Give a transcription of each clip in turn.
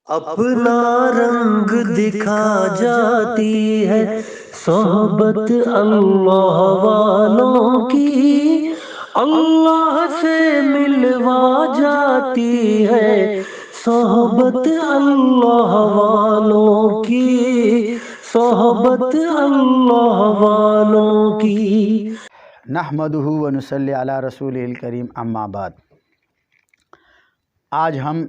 اپنا رنگ دکھا جاتی ہے صحبت اللہ والوں کی، اللہ سے ملوا جاتی ہے صحبت اللہ والوں کی، صحبت اللہ والوں کی۔ نحمدہ ونصلی علی رسولہ الکریم، اما بعد۔ آج ہم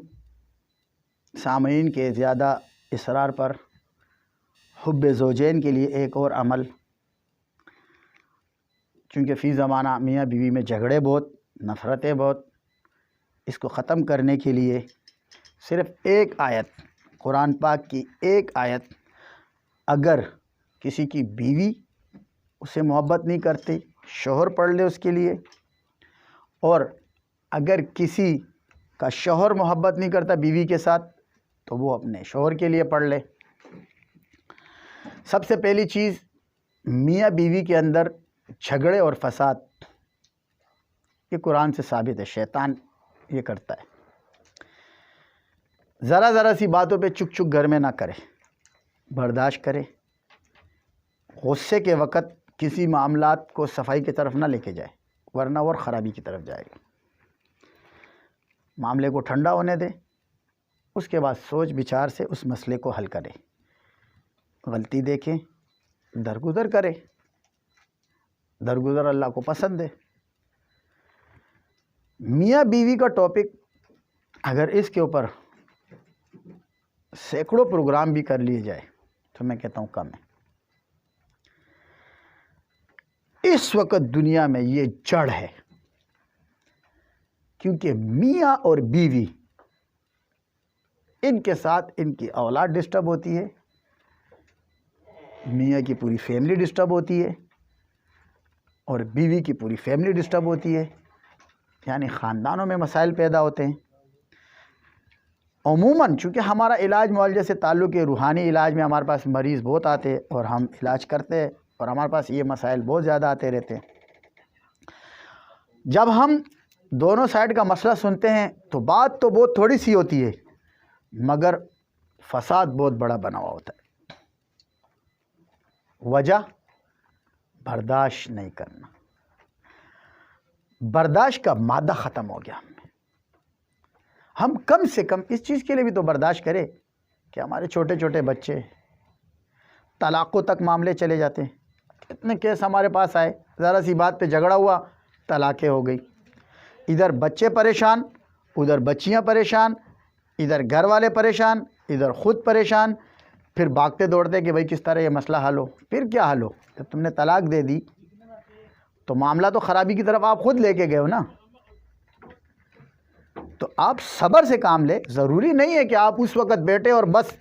سامعین کے زیادہ اصرار پر حب زوجین کے لیے ایک اور عمل، چونکہ فی زمانہ میاں بیوی میں جھگڑے بہت، نفرتیں بہت، اس کو ختم کرنے کے لیے صرف ایک آیت، قرآن پاک کی ایک آیت، اگر کسی کی بیوی اسے محبت نہیں کرتی، شوہر پڑھ لے اس کے لیے، اور اگر کسی کا شوہر محبت نہیں کرتا بیوی کے ساتھ تو وہ اپنے شوہر کے لیے پڑھ لے۔ سب سے پہلی چیز، میاں بیوی کے اندر جھگڑے اور فساد، یہ قرآن سے ثابت ہے، شیطان یہ کرتا ہے۔ ذرا ذرا سی باتوں پہ چک چک گھر میں نہ کرے، برداشت کرے، غصے کے وقت کسی معاملات کو صفائی کی طرف نہ لے کے جائے، ورنہ اور خرابی کی طرف جائے گا۔ معاملے کو ٹھنڈا ہونے دے، اس کے بعد سوچ بچار سے اس مسئلے کو حل کرے، غلطی دیکھیں، درگزر کرے، درگزر اللہ کو پسند ہے۔ میاں بیوی کا ٹاپک اگر اس کے اوپر سینکڑوں پروگرام بھی کر لیے جائے تو میں کہتا ہوں کم ہے۔ اس وقت دنیا میں یہ جڑ ہے، کیونکہ میاں اور بیوی، ان کے ساتھ ان کی اولاد ڈسٹرب ہوتی ہے، میاں کی پوری فیملی ڈسٹرب ہوتی ہے، اور بیوی کی پوری فیملی ڈسٹرب ہوتی ہے، یعنی خاندانوں میں مسائل پیدا ہوتے ہیں۔ عموماً چونکہ ہمارا علاج معالجے سے تعلق ہے، روحانی علاج میں ہمارے پاس مریض بہت آتے ہیں اور ہم علاج کرتے ہیں، اور ہمارے پاس یہ مسائل بہت زیادہ آتے رہتے ہیں۔ جب ہم دونوں سائڈ کا مسئلہ سنتے ہیں تو بات تو بہت تھوڑی سی ہوتی ہے، مگر فساد بہت بڑا بنا ہوا ہوتا ہے۔ وجہ برداشت نہیں کرنا، برداشت کا مادہ ختم ہو گیا۔ ہم کم سے کم اس چیز کے لیے بھی تو برداشت کریں کہ ہمارے چھوٹے چھوٹے بچے، طلاقوں تک معاملے چلے جاتے ہیں۔ کتنے کیس ہمارے پاس آئے، ذرا سی بات پہ جھگڑا ہوا، طلاقیں ہو گئی۔ ادھر بچے پریشان، ادھر بچیاں پریشان، ادھر گھر والے پریشان، ادھر خود پریشان، پھر بھاگتے دوڑتے کہ بھئی کس طرح یہ مسئلہ حل ہو۔ پھر کیا حل ہو؟ جب تم نے طلاق دے دی تو معاملہ تو خرابی کی طرف آپ خود لے کے گئے ہو نا۔ تو آپ صبر سے کام لے، ضروری نہیں ہے کہ آپ اس وقت بیٹھے اور بس،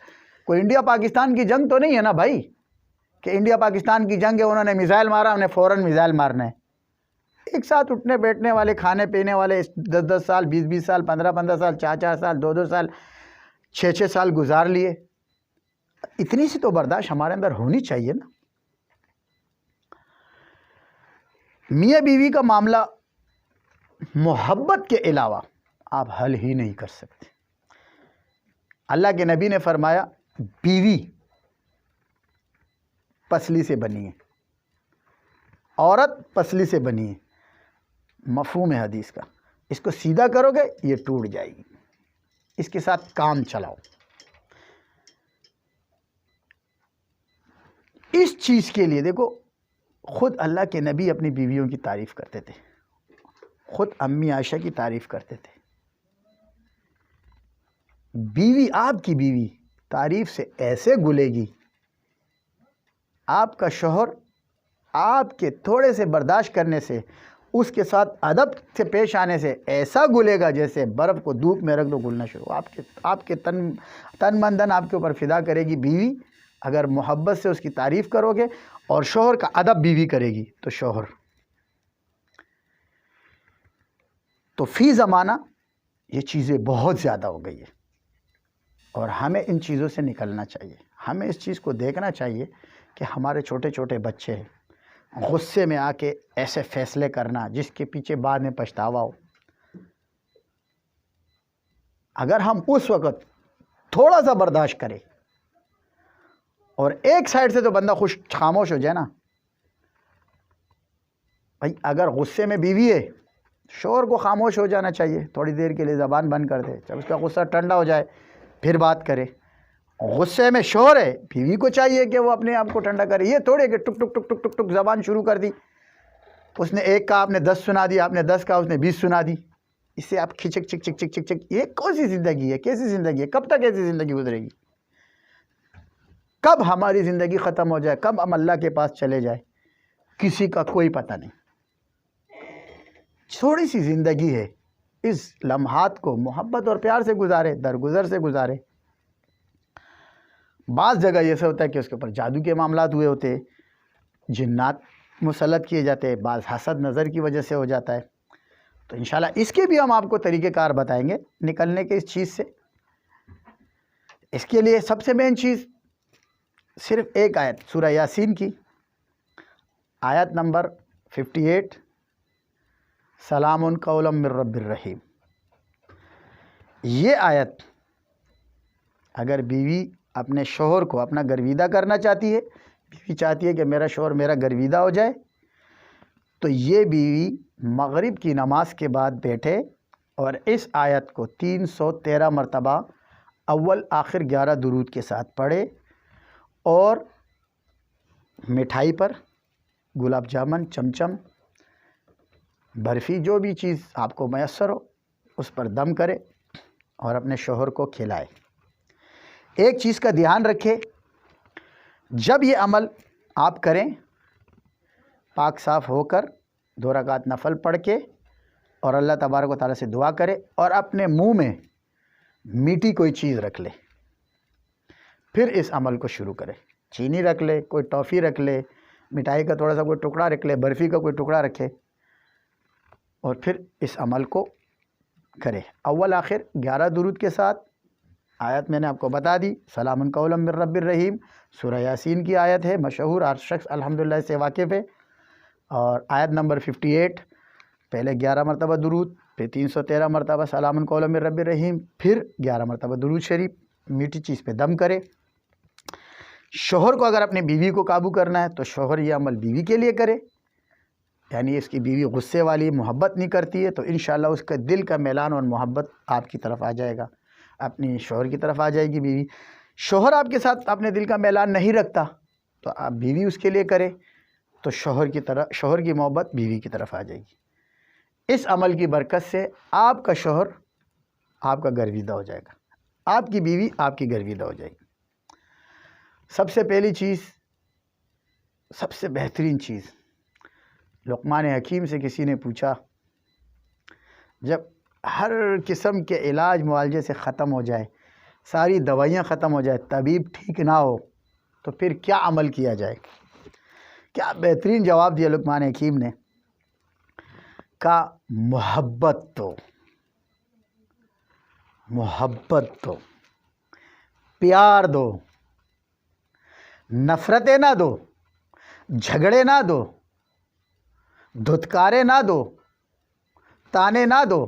کوئی انڈیا پاکستان کی جنگ تو نہیں ہے نا بھائی، کہ انڈیا پاکستان کی جنگ ہے، انہوں نے میزائل مارا، ہم نے فوراً میزائل مارنا ہے۔ ایک ساتھ اٹھنے بیٹھنے والے، کھانے پینے والے، 10 سال، 20 سال، 15 سال، 4 سال، 2 سال، 6 سال گزار لیے۔ اتنی سی تو برداشت ہمارے اندر ہونی چاہیے نا۔ میاں بیوی کا معاملہ محبت کے علاوہ آپ حل ہی نہیں کر سکتے۔ اللہ کے نبی نے فرمایا، بیوی پسلی سے بنی ہے، عورت پسلی سے بنی ہے۔ مفہوم ہے حدیث کا، اس کو سیدھا کرو گے یہ ٹوٹ جائے گی، اس کے ساتھ کام چلاؤ۔ اس چیز کے لیے دیکھو، خود اللہ کے نبی اپنی بیویوں کی تعریف کرتے تھے، خود امی عائشہ کی تعریف کرتے تھے۔ بیوی، آپ کی بیوی تعریف سے ایسے گلے گی، آپ کا شوہر آپ کے تھوڑے سے برداشت کرنے سے، اس کے ساتھ ادب سے پیش آنے سے ایسا گلے گا جیسے برف کو دھوپ میں رکھ دو گلنا شروع۔ آپ کے تن من دھن آپ کے اوپر فدا کرے گی بیوی، اگر محبت سے اس کی تعریف کرو گے، اور شوہر کا ادب بیوی کرے گی تو شوہر۔ تو فی زمانہ یہ چیزیں بہت زیادہ ہو گئی ہے، اور ہمیں ان چیزوں سے نکلنا چاہیے۔ ہمیں اس چیز کو دیکھنا چاہیے کہ ہمارے چھوٹے چھوٹے بچے ہیں، غصے میں آ کے ایسے فیصلے کرنا جس کے پیچھے بعد میں پچھتاوا ہو۔ اگر ہم اس وقت تھوڑا سا برداشت کرے. اور ایک سائڈ سے تو بندہ خاموش ہو جائے نا. بھائی اگر غصے میں بیوی ہے، شوہر کو خاموش ہو جانا چاہیے، تھوڑی دیر کے لیے زبان بند کر دے، جب اس کا غصہ ٹھنڈا ہو جائے پھر بات کرے. غصے میں شوہر ہے، بیوی کو چاہیے کہ وہ اپنے آپ کو ٹھنڈا کرے. یہ تھوڑے کہ ٹک ٹک ٹک ٹک ٹک ٹک زبان شروع کر دی، اس نے ایک کہا آپ نے 10 سنا دی، آپ نے 10 کہا اس نے 20 سنا دی. اس سے آپ کھچک چک چک چک چک چک. یہ کون سی زندگی ہے؟ کیسی زندگی ہے؟ کب تک ایسی زندگی گزرے گی؟ کب ہماری زندگی ختم ہو جائے، کب ہم اللہ کے پاس چلے جائے، کسی کا کوئی پتہ نہیں. تھوڑی سی زندگی ہے، اس لمحات کو محبت اور پیار سے گزارے، درگزر سے گزارے. بعض جگہ یہ ایسا ہوتا ہے کہ اس کے اوپر جادو کے معاملات ہوئے ہوتے، جنات مسلط کیے جاتے، بعض حسد نظر کی وجہ سے ہو جاتا ہے. تو انشاءاللہ اس کے بھی ہم آپ کو طریقہ کار بتائیں گے نکلنے کے اس چیز سے. اس کے لیے سب سے مین چیز صرف ایک آیت سورہ یاسین کی آیت نمبر 58، سلام قولا من رب الرحیم. یہ آیت اگر بیوی اپنے شوہر کو اپنا گرویدہ کرنا چاہتی ہے، بیوی چاہتی ہے کہ میرا شوہر میرا گرویدہ ہو جائے، تو یہ بیوی مغرب کی نماز کے بعد بیٹھے اور اس آیت کو 313 مرتبہ اول آخر 11 درود کے ساتھ پڑھے، اور مٹھائی پر گلاب جامن، چمچم، برفی، جو بھی چیز آپ کو میسر ہو اس پر دم کرے اور اپنے شوہر کو کھلائے. ایک چیز کا دھیان رکھے، جب یہ عمل آپ کریں پاک صاف ہو کر 2 رکعت نفل پڑھ کے اور اللہ تبارک و تعالیٰ سے دعا کرے، اور اپنے منہ میں میٹھی کوئی چیز رکھ لے، پھر اس عمل کو شروع کرے. چینی رکھ لے، کوئی ٹافی رکھ لے، مٹھائی کا تھوڑا سا کوئی ٹکڑا رکھ لے، برفی کا کوئی ٹکڑا رکھے، اور پھر اس عمل کو کرے. اول آخر 11 درود کے ساتھ. آیت میں نے آپ کو بتا دی، سلام قولا من رب الرحیم، سورہ یاسین کی آیت ہے، مشہور، ہر شخص الحمدللہ سے واقف ہے. اور آیت نمبر 58، پہلے 11 مرتبہ درود، پھر 313 مرتبہ سلام قولا من رب الرحیم، پھر 11 مرتبہ درود شریف. میٹھی چیز پہ دم کرے. شوہر کو اگر اپنی بیوی کو قابو کرنا ہے تو شوہر یہ عمل بیوی کے لیے کرے، یعنی اس کی بیوی غصے والی، محبت نہیں کرتی ہے، تو انشاءاللہ اس کا دل کا میلان اور محبت آپ کی طرف آ جائے گا، اپنی شوہر کی طرف آ جائے گی بیوی. شوہر آپ کے ساتھ اپنے دل کا میلان نہیں رکھتا تو آپ بیوی اس کے لیے کرے، تو شوہر کی محبت بیوی کی طرف آ جائے گی. اس عمل کی برکت سے آپ کا شوہر آپ کا گرویدہ ہو جائے گا، آپ کی بیوی آپ کی گرویدہ ہو جائے گی. سب سے پہلی چیز، سب سے بہترین چیز، لقمان حکیم سے کسی نے پوچھا، جب ہر قسم کے علاج معالجے سے ختم ہو جائے، ساری دوائیاں ختم ہو جائے، طبیب ٹھیک نہ ہو، تو پھر کیا عمل کیا جائے؟ کیا بہترین جواب دیا لقمان حکیم نے، کہا محبت دو، محبت دو، پیار دو، نفرتیں نہ دو، جھگڑے نہ دو، دھتکارے نہ دو، تانے نہ دو،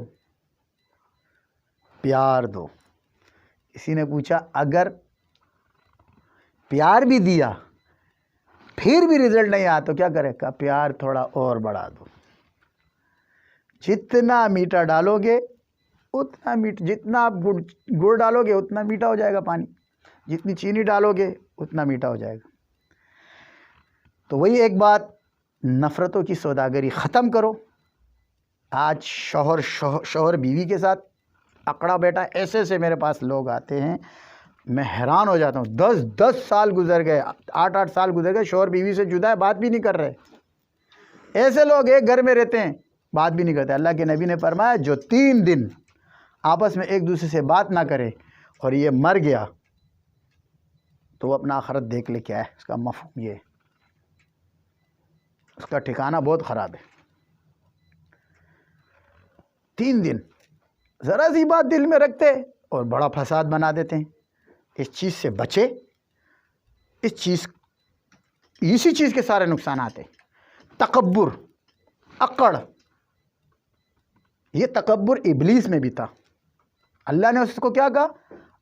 پیار دو. کسی نے پوچھا اگر پیار بھی دیا پھر بھی رزلٹ نہیں آیا تو کیا کرے؟ کہا پیار تھوڑا اور بڑھا دو. جتنا میٹھا ڈالو گے اتنا جتنا آپ گڑ ڈالو گے اتنا میٹھا ہو جائے گا پانی، جتنی چینی ڈالو گے اتنا میٹھا ہو جائے گا. تو وہی ایک بات، نفرتوں کی سوداگری ختم کرو. آج شوہر بیوی کے ساتھ اکڑا بیٹا، ایسے میرے پاس لوگ آتے ہیں، میں حیران ہو جاتا ہوں. 10 سال گزر گئے، 8 سال گزر گئے، شوہر بیوی سے جدا ہے، بات بھی نہیں کر رہے. ایسے لوگ ایک گھر میں رہتے ہیں، بات بھی نہیں کرتے. اللہ کے نبی نے فرمایا جو 3 دن آپس میں ایک دوسرے سے بات نہ کرے اور یہ مر گیا تو وہ اپنا آخرت دیکھ لے. کیا ہے اس کا مفہوم؟ یہ اس کا ٹھکانہ بہت خراب ہے. 3 دن ذرا سی بات دل میں رکھتے اور بڑا فساد بنا دیتے ہیں. اس چیز سے بچے. اسی چیز کے سارے نقصانات ہیں. تکبر، اکڑ، یہ تکبر ابلیس میں بھی تھا. اللہ نے اس کو کیا کہا؟